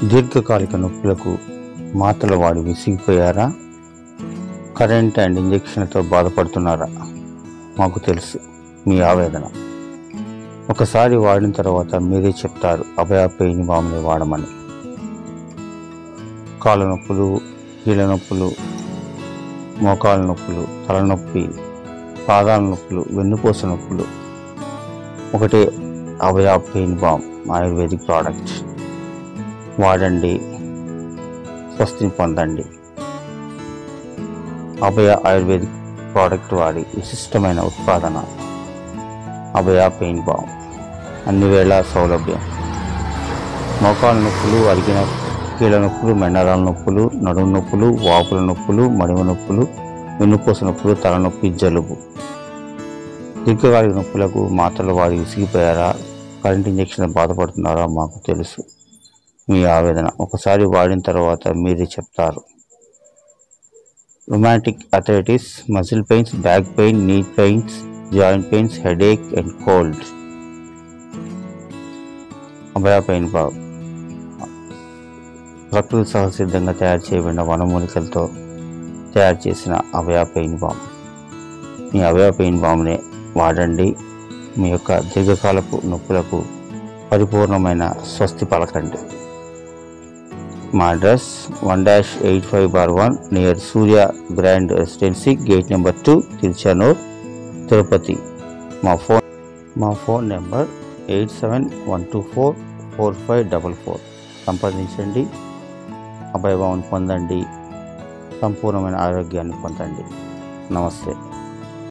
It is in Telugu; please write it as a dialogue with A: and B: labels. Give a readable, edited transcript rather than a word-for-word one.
A: దీర్ఘకాలిక నొప్పులకు మాత్రలు వాడి విసిగిపోయారా? కరెంట్ అండ్ ఇంజెక్షన్లతో బాధపడుతున్నారా? మాకు తెలుసు మీ ఆవేదన. ఒకసారి వాడిన తర్వాత మీరే చెప్తారు అభయ పెయిన్ బామ్ని వాడమని. కాళ్ళ నొప్పులు, కీళ్ళ నొప్పులు, మోకాళ్ళ నొప్పులు, తలనొప్పి, పాదాల నొప్పులు, వెన్నుపూస నొప్పులు, ఒకటే అభయ పెయిన్ బామ్ ఆయుర్వేదిక్ ప్రోడక్ట్. వాడండి, స్వస్తిని పొందండి. అభయ ఆయుర్వేదిక్ ప్రోడక్ట్ వాడి విశిష్టమైన ఉత్పాదన అభయ పెయిన్ బామ్. అన్ని వేళ సౌలభ్యం. మోకాళ్ళ నొప్పులు, అరిగిన కీళ్ళ నొప్పులు, మెండరాల నొప్పులు, నడుము నొప్పులు, వాపుల నొప్పులు, మడిమ నొప్పులు, వెన్నుపూస నొప్పులు, తలనొప్పి, జలుబు. దీర్ఘకాలిక నొప్పులకు మాత్రలు వాడి విసిగిపోయారా? కరెంట్ ఇంజెక్షన్ బాధపడుతున్నారా? మాకు తెలుసు మీ ఆవేదన. ఒకసారి వాడిన తర్వాత మీరే చెప్తారు. Rheumatic arthritis, muscle pains, back pain, knee pains, joint pains, headache and cold. Abhaya pain balm ప్రకృతి సహసిద్ధంగా తయారు చేయబడిన వనమూలికలతో తయారు చేసిన అభయ పెయిన్ బామ్. మీ అభయ పెయిన్ బామ్నే వాడండి. మీ యొక్క దీర్ఘకాలపు నొప్పులకు పరిపూర్ణమైన స్వస్తి పలకండి. మా address 1-85/1 near Surya grand residency, gate number 2, Tiruchanur, Tirupati. మా ఫోన్ నెంబర్ 8712444544. సంప్రదించండి. అభయ బామ్ని పొందండి. సంపూర్ణమైన ఆరోగ్యాన్ని పొందండి. నమస్తే.